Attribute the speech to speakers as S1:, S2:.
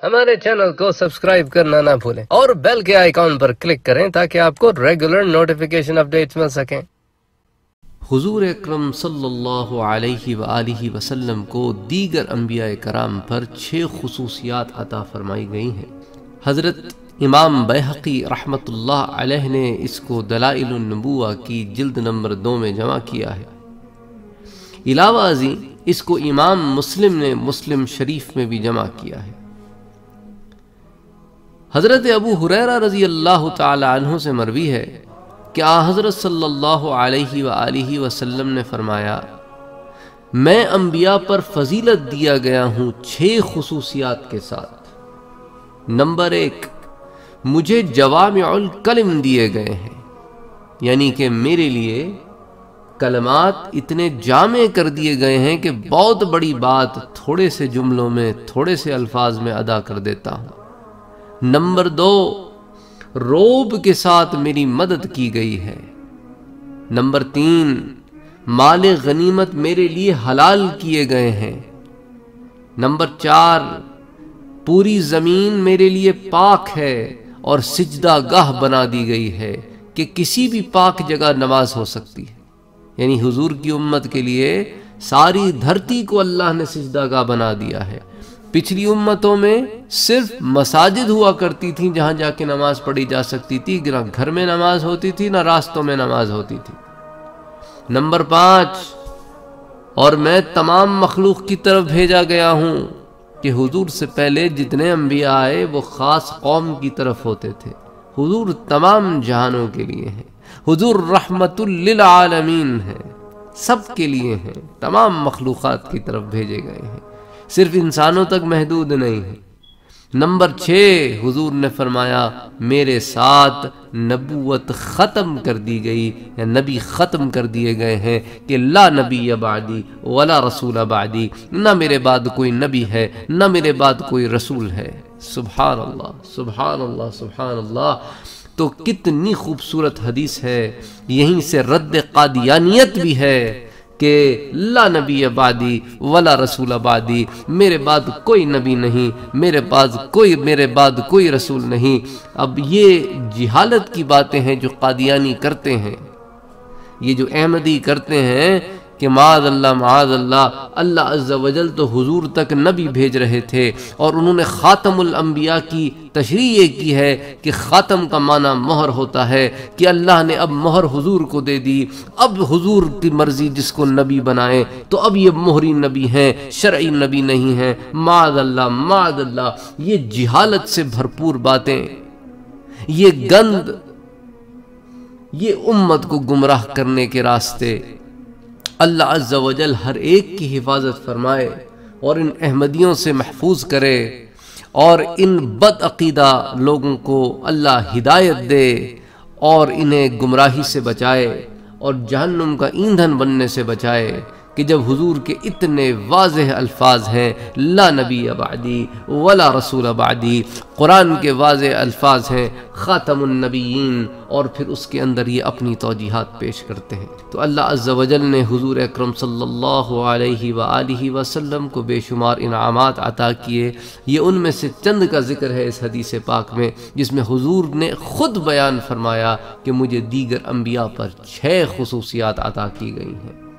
S1: ہمارے چینل کو سبسکرائب کرنا نہ بھولیں اور بیل کے آئیکن پر کلک کریں تاکہ آپ کو ریگولر نوٹیفیکیشن اپڈیٹس مل سکیں۔
S2: حضور اکرم صلی اللہ علیہ وآلہ وسلم کو دیگر انبیاء کرام پر 6 خصوصیات عطا فرمائی گئی ہیں۔ حضرت امام بیہقی رحمۃ اللہ علیہ نے اس کو دلائل النبوہ کی جلد نمبر 2 میں جمع کیا ہے۔ علاوہ ازیں اس کو امام مسلم نے مسلم شریف میں بھی جمع کیا ہے۔ حضرت ابو ہریرہ رضی اللہ تعالی عنہ سے مروی ہے کہ حضرت صلی اللہ علیہ وآلہ وسلم نے فرمایا، میں انبیاء پر فضیلت دیا گیا ہوں 6 خصوصیات کے ساتھ۔ نمبر 1، مجھے جوامع الکلم دیے گئے ہیں، یعنی کہ میرے لیے کلمات اتنے جامع کر دیے گئے ہیں کہ بہت بڑی بات تھوڑے سے جملوں میں تھوڑے سے الفاظ میں ادا کر دیتا ہوں۔ نمبر 2، روب کے ساتھ میری مدد کی گئی ہے۔ نمبر 3، مال غنیمت میرے لیے حلال کیے گئے ہیں۔ نمبر 4، پوری زمین میرے لیے پاک ہے اور سجدہ گاہ بنا دی گئی ہے کہ کسی بھی پاک جگہ نماز ہو سکتی ہے، یعنی حضور کی امت کے لیے ساری دھرتی کو اللہ نے سجدہ گاہ بنا دیا ہے۔ پچھلی امتوں میں صرف مساجد ہوا کرتی تھیں جہاں جا کے نماز پڑھی جا سکتی تھی، نہ گھر میں نماز ہوتی تھی نہ راستوں میں نماز ہوتی تھی۔ نمبر 5، اور میں تمام مخلوق کی طرف بھیجا گیا ہوں کہ حضور سے پہلے جتنے انبیاء آئے وہ خاص قوم کی طرف ہوتے تھے، حضور تمام جہانوں کے لیے ہیں، حضور رحمت للعالمین ہیں، سب کے لیے ہیں، تمام مخلوقات کی طرف بھیجے گئے ہیں، صرف انسانوں تک محدود نہیں ہے۔ نمبر 6، حضور نے فرمایا میرے ساتھ نبوت ختم کر دی گئی، یا نبی ختم کر دیے گئے ہیں کہ لا نبی بعدی ولا رسول بعدی، نہ میرے بعد کوئی نبی ہے نہ میرے بعد کوئی رسول ہے۔ سبحان اللہ سبحان اللہ سبحان اللہ۔ تو کتنی خوبصورت حدیث ہے، یہیں سے رد قادیانیت بھی ہے کہ لا نبی بعدی ولا رسول بعدی، میرے بعد کوئی نبی نہیں، میرے بعد کوئی رسول نہیں۔ اب یہ جہالت کی باتیں ہیں جو قادیانی کرتے ہیں، یہ جو احمدی کرتے ہیں کہ معاذ اللہ اللہ عز و جل تو حضور تک نبی بھیج رہے تھے، اور انہوں نے خاتم الانبیاء کی تشریح یہ کی ہے کہ خاتم کا معنی مہر ہوتا ہے، کہ اللہ نے اب مہر حضور کو دے دی، اب حضور کی مرضی جس کو نبی بنائے، تو اب یہ مہری نبی ہیں، شرعی نبی نہیں ہیں۔ معاذ اللہ، یہ جہالت سے بھرپور باتیں، یہ گند، یہ امت کو گمراہ کرنے کے راستے۔ اللہ عز و جل ہر ایک کی حفاظت فرمائے اور ان احمدیوں سے محفوظ کرے، اور ان بد عقیدہ لوگوں کو اللہ ہدایت دے اور انہیں گمراہی سے بچائے اور جہنم کا ایندھن بننے سے بچائے، کہ جب حضور کے اتنے واضح الفاظ ہیں لا نبی بعدی ولا رسول بعدی، قرآن کے واضح الفاظ ہیں خاتم النبیین، اور پھر اس کے اندر یہ اپنی توجیحات پیش کرتے ہیں۔ تو اللہ عز و جل نے حضور اکرم صلی اللہ علیہ وآلہ وسلم کو بے شمار انعامات عطا کیے، یہ ان میں سے چند کا ذکر ہے اس حدیث پاک میں، جس میں حضور نے خود بیان فرمایا کہ مجھے دیگر انبیاء پر 6 خصوصیات عطا کی گئی ہیں۔